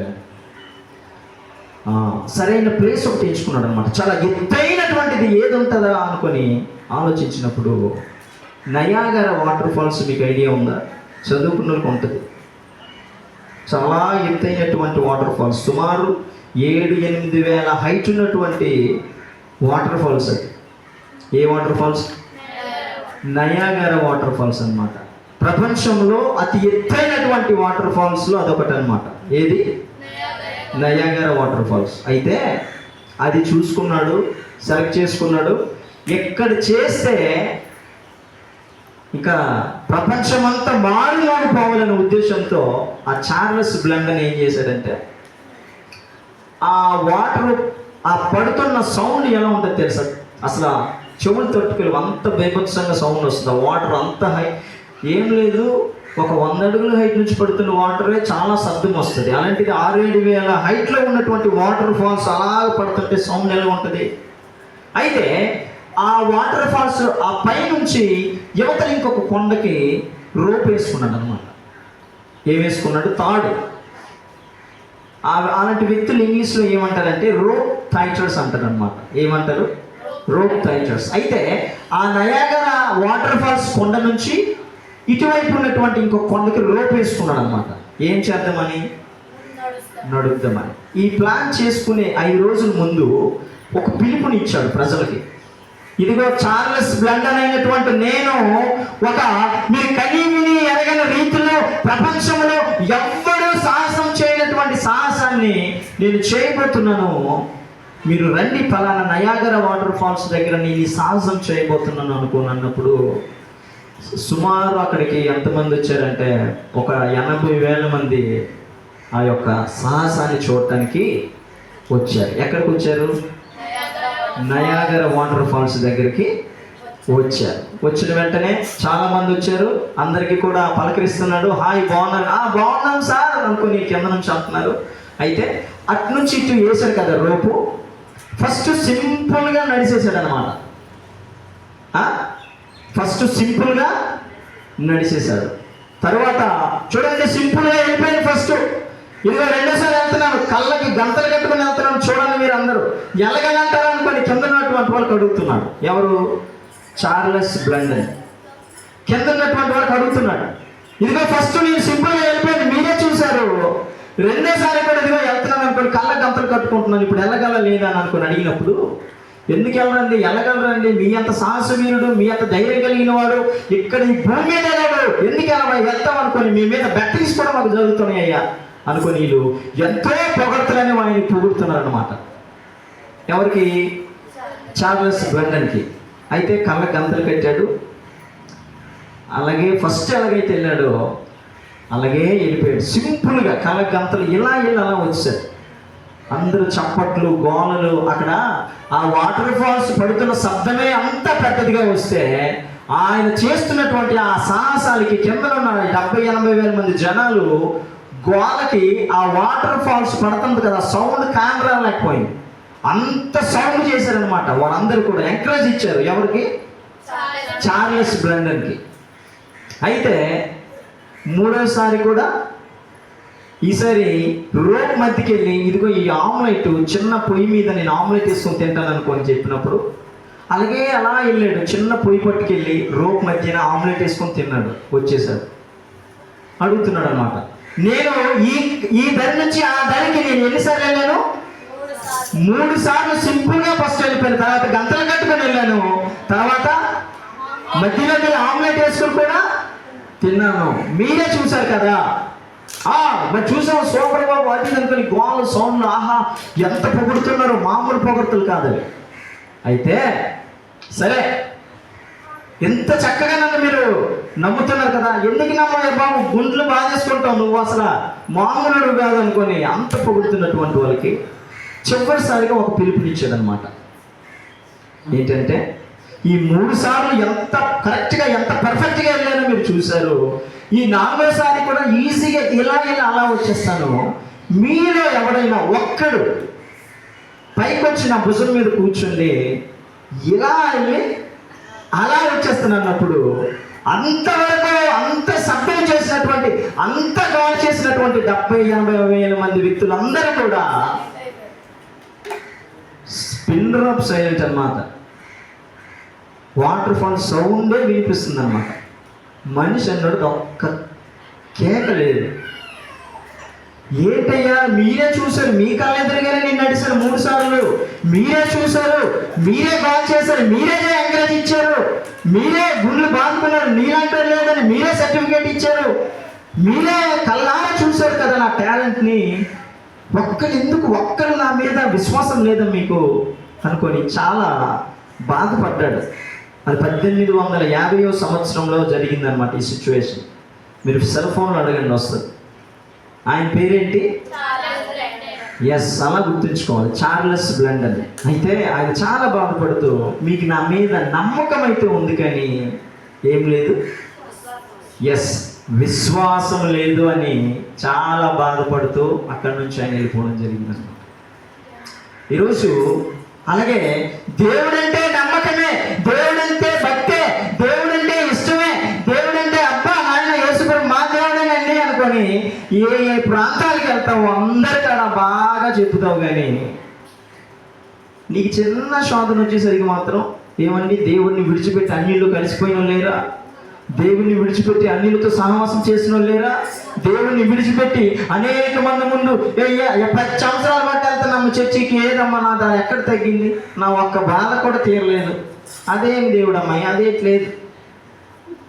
సరైన ప్లేస్ ఒకటి ఎంచుకున్నాడు అనమాట. చాలా ఎత్తైనటువంటిది ఏది ఉంటుందా అనుకొని ఆలోచించినప్పుడు నయాగరా వాటర్ ఫాల్స్, మీకు ఐడియా ఉందా? చదువుకున్నలకు ఉంటుంది. చాలా ఎత్తైనటువంటి వాటర్ ఫాల్స్, సుమారు 7-8 వేల హైట్ ఉన్నటువంటి వాటర్ ఫాల్స్. అది ఏ water falls? Niagara water falls అన్నమాట. ప్రపంచంలో అతి ఎత్తైనటువంటి వాటర్ ఫాల్స్లో అదొకటి అనమాట. ఏది? Niagara water falls. అయితే అది చూసుకున్నాడు, సెలెక్ట్ చేసుకున్నాడు. ఎక్కడ చేస్తే ఇంకా ప్రపంచమంతా మారిపోవాలనే ఉద్దేశంతో ఆ చార్లెస్ బ్లండన్ ఏం చేశాడంటే, ఆ వాటర్ ఆ పడుతున్న సౌండ్ ఎలా ఉంటుందో తెలుసా? అసలు చెవులు తట్టుకెళ్ళి అంత బేభత్సంగా సౌండ్ వస్తుంది. ఆ వాటర్ అంత హై, ఏం లేదు, ఒక 100 అడుగుల హైట్ నుంచి పడుతున్న వాటరే చాలా శబ్దం వస్తుంది. అలాంటిది 6-7 వేల హైట్లో ఉన్నటువంటి వాటర్ ఫాల్స్ అలా పడుతుంటే సౌండ్ ఎలా ఉంటుంది? అయితే ఆ వాటర్ ఫాల్స్ ఆ పై నుంచి యువతలు ఇంకొక కొండకి రోప్ వేసుకున్నాడు అనమాట. ఏం వేసుకున్నాడు? తాడు. అలాంటి వ్యక్తులు ఇంగ్లీష్లో ఏమంటారంటే రోప్ టైటర్స్ అంటారు అనమాట. ఏమంటారు? Rope titres. అయితే ఆ నయాగరా వాటర్ ఫాల్స్ కొండ నుంచి ఇటువైపు ఉన్నటువంటి ఇంకో కొండకి రోప్ వేసుకున్నాడు అనమాట. ఏం చేద్దామని? నడుద్దామని. ఈ ప్లాన్ చేసుకునే 5 రోజుల ముందు ఒక పిలుపునిచ్చాడు ప్రజలకి. ఇదిగో చార్లెస్ బ్లండన్ అయినటువంటి నేను ఒక మీరు కనీవిని ఎరగని రీతిలో ప్రపంచంలో ఎవ్వరూ సాహసం చేయనటువంటి సాహసాన్ని నేను చేయబోతున్నాను. మీరు రండి, ఫలానా నయాగరా వాటర్ ఫాల్స్ దగ్గర నేను ఈ సాహసం చేయబోతున్నాను అన్నప్పుడు సుమారు అక్కడికి ఎంతమంది వచ్చారంటే ఒక 80,000 మంది ఆ యొక్క సాహసాన్ని చూడటానికి వచ్చారు. ఎక్కడికి వచ్చారు? నయాగరా వాటర్ ఫాల్స్ దగ్గరికి వచ్చారు. వచ్చిన వెంటనే చాలా మంది వచ్చారు. అందరికీ కూడా పలకరిస్తున్నాడు. హాయ్, బాగున్నారు? బాగున్నాం సార్ అనుకుని కింద నుంచి అంటున్నారు. అయితే అటు నుంచి ఇటు వేశారు కదా రోపు. ఫస్ట్ సింపుల్గా నడిచేసాడు అనమాట. ఫస్ట్ సింపుల్గా నడిచేశాడు. తర్వాత చూడండి, సింపుల్గా వెళ్ళిపోయింది ఫస్ట్. ఇదిగో రెండోసారి వెళ్తున్నాను, కళ్ళకి గంతలు కట్టుకుని వెళ్తున్నాను, చూడండి మీరు అందరూ ఎలాగలంటారు అనుకోని కింద ఉన్నటువంటి వాళ్ళకి అడుగుతున్నాడు. ఎవరు? చార్లెస్ బ్లండన్ కింద ఉన్నటువంటి వాళ్ళకి అడుగుతున్నాడు. ఇదిగో ఫస్ట్ నేను సింపుల్గా వెళ్ళిపోయింది, మీరే చూశారు. రెండోసారి కూడా ఇదిగో వెళ్తున్నాను అనుకోని కళ్ళకి గంతలు కట్టుకుంటున్నాను, ఇప్పుడు వెళ్ళగల లేదా అని అనుకుని అడిగినప్పుడు, ఎందుకు వెళ్ళరండి, వెళ్ళగలరండి, మీ అంత సాహసవీరుడు, మీ అంత ధైర్యం కలిగిన వాడు ఇక్కడ ఈ భూమి మీద లేడు, ఎందుకు వెళ్తాం అనుకోని మీ మీద బెట్టింగ్స్ కూడా మాకు జరుగుతున్నాయి అయ్యా అనుకుని వీళ్ళు ఎంతో పొగడ్తలని ఆయన పొగుడుతున్నారు అనమాట. ఎవరికి? చార్లెస్ బ్లండన్కి. అయితే కళ్ళ గంతలు కట్టాడు. అలాగే ఫస్ట్ ఎలాగైతే వెళ్ళాడో అలాగే వెళ్ళిపోయాడు. సింపుల్గా కళ్ళ గంతలు ఇలా అలా వచ్చారు. అందరూ చప్పట్లు, గోలలు. అక్కడ ఆ వాటర్ ఫాల్స్ పడుతున్న శబ్దమే అంత పెద్దదిగా వస్తే ఆయన చేస్తున్నటువంటి ఆ సాహసాలకి కింద ఉన్న 70,000-80,000 మంది జనాలు గోలకి ఆ వాటర్ ఫాల్స్ పడుతుంది కదా, సౌండ్ కెమెరా లేకపోయింది. అంత సౌండ్ చేశారనమాట. వాళ్ళందరూ కూడా ఎంకరేజ్ ఇచ్చారు. ఎవరికి? చార్లెస్ బ్లండన్కి. అయితే మూడోసారి కూడా ఈసారి రోప్ మధ్యకి వెళ్ళి ఇదిగో ఈ ఆమ్లెట్ చిన్న పొయ్యి మీద నేను ఆమ్లెట్ వేసుకొని తింటాను అనుకోని చెప్పినప్పుడు అలాగే అలా వెళ్ళాడు. చిన్న పొయ్యి పట్టుకెళ్ళి రోప్ మధ్యన ఆమ్లెట్ వేసుకొని తిన్నాడు. వచ్చేసాడు. అడుగుతున్నాడు అనమాట, నేను ఈ దరి నుంచి ఆ దరికి నేను ఎన్నిసార్లు వెళ్ళాను? 3 సార్లు సింపుల్గా ఫస్ట్ వెళ్ళిపోయాను. తర్వాత గంటలు కట్టుకొని వెళ్ళాను. తర్వాత మధ్యలో ఆమ్లెట్ వేసుకొని కూడా తిన్నాను. మీరే చూశారు కదా. మరి చూసాం, సూపర్ బాబు అది అనుకుని గోల సౌండ్, ఆహా ఎంత పొగుడుతున్నారు, మామూలు పొగడ్తలు కాదు. అయితే సరే, ఎంత చక్కగా నన్ను మీరు నమ్ముతున్నారు కదా, ఎందుకు నమ్మాలి బాబు, గుండ్లు బాగా చేసుకుంటావు, నువ్వు అసలు మామూలుడు కాదు అనుకొని అంత పొగుడుతున్నటువంటి వాళ్ళకి చివరిసారిగా ఒక పిలుపునిచ్చాడు అనమాట. ఏంటంటే ఈ 3 సార్లు ఎంత కరెక్ట్గా ఎంత పర్ఫెక్ట్గా వెళ్ళానో మీరు చూశారు. ఈ 4వసారి కూడా ఈజీగా ఇలా అలా వచ్చేస్తాను. మీలో ఎవడైనా ఒక్కడు పైకి వచ్చి నా భుజం మీద కూర్చుండి ఇలా వెళ్ళి అలా వచ్చేస్తాను అన్నప్పుడు అంతవరకు అంత శబ్దం చేసినటువంటి, అంత గోల చేసినటువంటి 70,000-80,000 మంది వ్యక్తులు అందరూ కూడా స్పిన్నర్ ఆఫ్ సైలెంట్ అన్నమాట. వాటర్ ఫాల్ సౌండే వినిపిస్తుంది అన్నమాట. మనిషి అన్నాడు ఒక్క కేక లేదు. ఏంటయ్యా, మీరే చూశారు, మీ కళ్ళ ఎదురుగానే నేను నడిచాను 3 సార్లు, మీరే చూశారు, మీరే బాగా చేశారు, మీరే ఎంకరేజ్ ఇచ్చారు, మీరే గుండెలు బాదుకున్నారు, నీలాంటి లేదని మీరే సర్టిఫికేట్ ఇచ్చారు, మీరే కళ్ళారా చూశారు కదా నా టాలెంట్ని, ఒక్కరు నా మీద విశ్వాసం లేదా మీకు అనుకొని చాలా బాధపడ్డాడు. అది 1850వ సంవత్సరంలో జరిగిందనమాట ఈ సిచ్యువేషన్. మీరు సెల్ ఫోన్లో అడగండి వస్తుంది. ఆయన పేరేంటి? ఎస్, అలా గుర్తుంచుకోవాలి, చార్లెస్ బ్లండన్. అయితే ఆయన చాలా బాధపడుతూ, మీకు నా మీద నమ్మకం అయితే ఉంది కానీ ఏం లేదు, ఎస్ విశ్వాసం లేదు అని చాలా బాధపడుతూ అక్కడి నుంచి ఆయన వెళ్ళిపోవడం జరిగిందన్నమాట. ఈరోజు అలాగే దేవుడంటే నమ్మకమే, దేవుడంటే భక్తే, దేవుడంటే ఇష్టమే, దేవుడంటే అబ్బా నాయన యేసుప్రభు మా దేవుడేనండి అనుకొని ఏ ప్రాంతాలకు వెళ్తావు అందరికీ బాగా చెప్తావు. కానీ నీకు చిన్న శోధన వచ్చేసరికి మాత్రం ఏమండి, దేవుడిని విడిచిపెట్టి అన్నిళ్ళు కలిసిపోయిన లేరా, దేవుణ్ణి విడిచిపెట్టి అన్యులతో సహవాసం చేసిన వాళ్ళు లేరా? దేవుణ్ణి విడిచిపెట్టి అనేక మంది ముందు 10 సంవత్సరాలు బట్టి వెళ్తున్నాము చర్చికి, ఏదమ్మా నా దాని ఎక్కడ తగ్గింది, నా ఒక్క బాధ కూడా తీరలేదు, అదేం దేవుడమ్మాయి అదేట్లేదు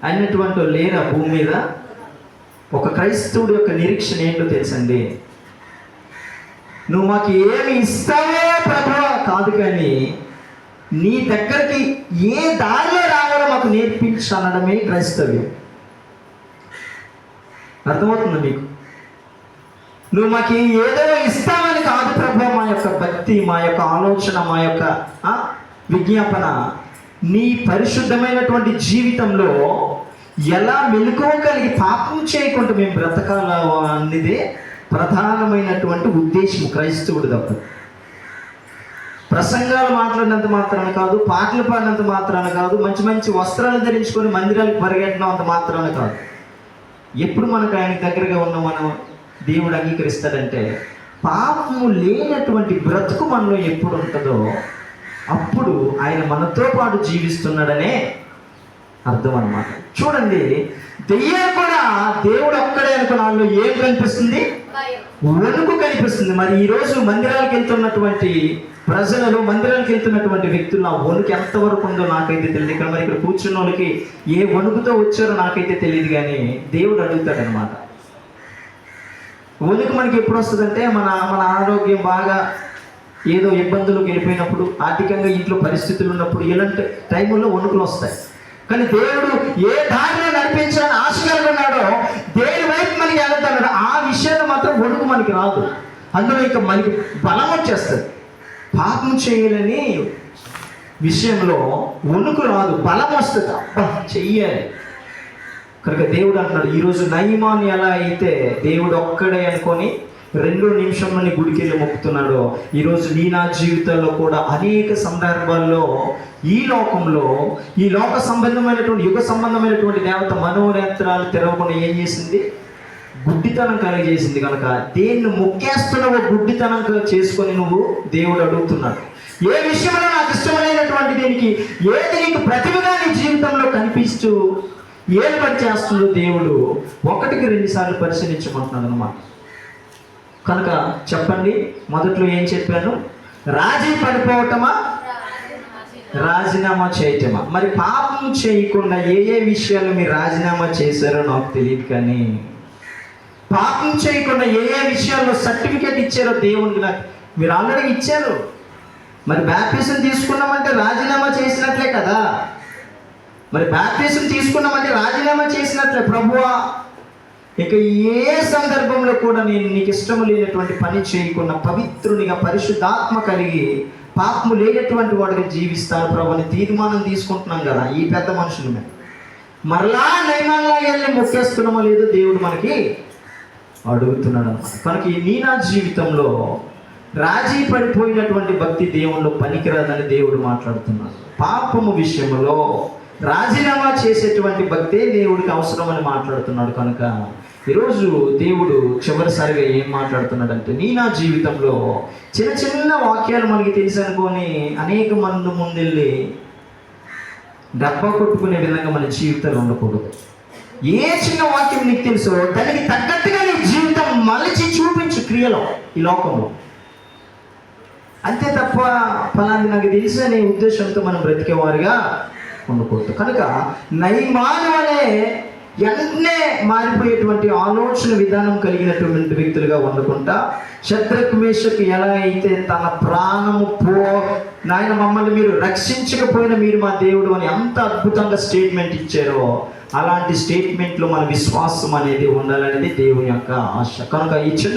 అన్నటువంటి వాళ్ళు లేరా భూమి మీద? ఒక క్రైస్తవుడి యొక్క నిరీక్షణ ఏంటో తెలుసండి, నువ్వు మాకు ఏమి ఇస్తావో ప్రభువా కాదు, కానీ నీ దగ్గరికి ఏ దారిలో రావాలో మాకు నేర్పించు అనడమే క్రైస్తవ్యం. అర్థమవుతుంది మీకు? నువ్వు మాకు ఏదో ఇస్తావని కాదు ప్రభువా, మా యొక్క భక్తి, మా యొక్క ఆలోచన, మా యొక్క విజ్ఞాపన నీ పరిశుద్ధమైనటువంటి జీవితంలో ఎలా మెలకువ కలిగి పాపం చేయకుండా మేము బ్రతకాల అన్నదే ప్రధానమైనటువంటి ఉద్దేశం క్రైస్తవుడు. తప్ప ప్రసంగాలు మాట్లాడినంత మాత్రాన కాదు, పాటలు పాడినంత మాత్రాన కాదు, మంచి మంచి వస్త్రాలు ధరించుకొని మందిరాలకు పరిగెట్టడం అంత మాత్రాన కాదు. ఎప్పుడు మనకు ఆయన దగ్గరగా ఉన్న మనం దేవుడు అంగీకరిస్తాడంటే, పాపము లేనటువంటి బ్రతుకు మనలో ఎప్పుడు ఉంటుందో అప్పుడు ఆయన మనతో పాటు జీవిస్తున్నాడనే అర్థం అన్నమాట. చూడండి, దెయ్యం కూడా దేవుడు ఒక్కడే అనుకున్న ఏం కనిపిస్తుంది? వణుకు కనిపిస్తుంది. మరి ఈరోజు మందిరాలకు వెళ్తున్నటువంటి ప్రజలలో, మందిరాలకు వెళ్తున్నటువంటి వ్యక్తులు ఆ వణుకు ఎంతవరకు ఉందో నాకైతే తెలియదు. ఇక్కడ మరి ఇక్కడ కూర్చున్న వాళ్ళకి ఏ వణుకుతో వచ్చారో నాకైతే తెలియదు, కానీ దేవుడు అడుగుతాడనమాట. వణుకు మనకి ఎప్పుడు వస్తుందంటే, మన ఆరోగ్యం బాగా ఏదో ఇబ్బందులకు వెళ్ళిపోయినప్పుడు, ఆర్థికంగా ఇంట్లో పరిస్థితులు ఉన్నప్పుడు, ఇలాంటి టైముల్లో వణుకులు వస్తాయి. కానీ దేవుడు ఏ దారిలో నడిపించాలని ఆశ కలిగి ఉన్నాడో, దేని వైపు మనకి వెళ్తాడో ఆ విషయాన్ని మాత్రం వణుకు మనకి రాదు. అందులో ఇక మనకి బలం వచ్చేస్తుంది. పాపం చేయాలని విషయంలో వణుకు రాదు, బలం వస్తుంది. అబ్బా చెయ్యాలి. కనుక దేవుడు అంటున్నాడు, ఈరోజు నయమాను ఎలా అయితే దేవుడు ఒక్కడే అనుకొని 2 నిమిషంలోని గుడికి వెళ్ళి మొక్కుతున్నాడో, ఈరోజు నా జీవితంలో కూడా అనేక సందర్భాల్లో ఈ లోకంలో ఈ లోక సంబంధమైనటువంటి యుగ సంబంధమైనటువంటి దేవత మనోనేత్రాలు తెరవకుండా ఏం చేసింది? గుడ్డితనం కలిగజేసింది. కనుక దేన్ని మొక్కేస్తున్నావో గుడ్డితనం చేసుకొని నువ్వు దేవుడు అడుగుతున్నాడు, ఏ విషయంలో నాకు ఇష్టమైనటువంటి దీనికి ఏది నీకు ప్రతిభగా నీ జీవితంలో కనిపిస్తూ ఏలు పడి చేస్తుందో దేవుడు 1కి 2 సార్లు పరిశీలించమంటున్నాడు అన్నమాట. కనుక చెప్పండి, మొదట్లో ఏం చెప్పాను? రాజీ పడిపోవటమా, రాజీనామా చేయటమా? మరి పాపం చేయకుండా ఏ విషయాలు మీరు రాజీనామా చేశారో నాకు తెలియదు, కానీ పాపం చేయకుండా ఏ విషయాల్లో సర్టిఫికేట్ ఇచ్చారో దేవునికి నాకు మీరు ఆల్రెడీ ఇచ్చారు. మరి బాప్టిజం తీసుకున్నామంటే రాజీనామా చేసినట్లే కదా. మరి బాప్టిజం తీసుకున్నామంటే రాజీనామా చేసినట్లే. ప్రభువా, ఇక ఏ సందర్భంలో కూడా నేను నీకు ఇష్టం లేనటువంటి పని చేయకుండా పవిత్రునిగా పరిశుద్ధాత్మ కలిగి పాపము లేనటువంటి వాడిగా జీవిస్తాను ప్రభు అని తీర్మానం తీసుకుంటున్నాం కదా ఈ పెద్ద మనుషుల మీద. మరలా నయమాన్లా వెళ్ళి మొక్కేస్తున్నామో లేదో దేవుడు మనకి అడుగుతున్నాడు అన్నమాట. కనుక నా జీవితంలో రాజీ పడిపోయినటువంటి భక్తి దేవుళ్ళు పనికిరాదని దేవుడు మాట్లాడుతున్నాడు. పాపము విషయంలో రాజీనామా చేసేటువంటి భక్తే దేవుడికి అవసరమని మాట్లాడుతున్నాడు. కనుక ఈరోజు దేవుడు చివరిసారిగా ఏం మాట్లాడుతున్నాడంటే, నా జీవితంలో చిన్న చిన్న వాక్యాలు మనకి తెలుసు అనుకొని అనేక మంది ముందెళ్ళి డబ్బా కొట్టుకునే విధంగా మన జీవితాలు ఉండకూడదు. ఏ చిన్న వాక్యం నీకు తెలుసో దానికి తగ్గట్టుగా నీ జీవితం మలిచి చూపించు క్రియలో ఈ లోకంలో. అంతే తప్ప ఫలాన్ని నాకు తెలిసి అనే ఉద్దేశంతో మనం బ్రతికేవారుగా ఉండకూడదు. కనుక నయమాను వలె వెంటనే మారిపోయేటువంటి ఆలోచన విధానం కలిగినటువంటి వ్యక్తులుగా ఉండకుండా, శద్రక్ మేషక్ ఎలా అయితే తన ప్రాణము నాయన మమ్మల్ని మీరు రక్షించకపోయినా మీరు మా దేవుడు అని ఎంత అద్భుతంగా స్టేట్మెంట్ ఇచ్చారో, అలాంటి స్టేట్మెంట్లో మన విశ్వాసం అనేది ఉండాలనేది దేవుని యొక్క ఆశ. కనుక ఈ చిన్న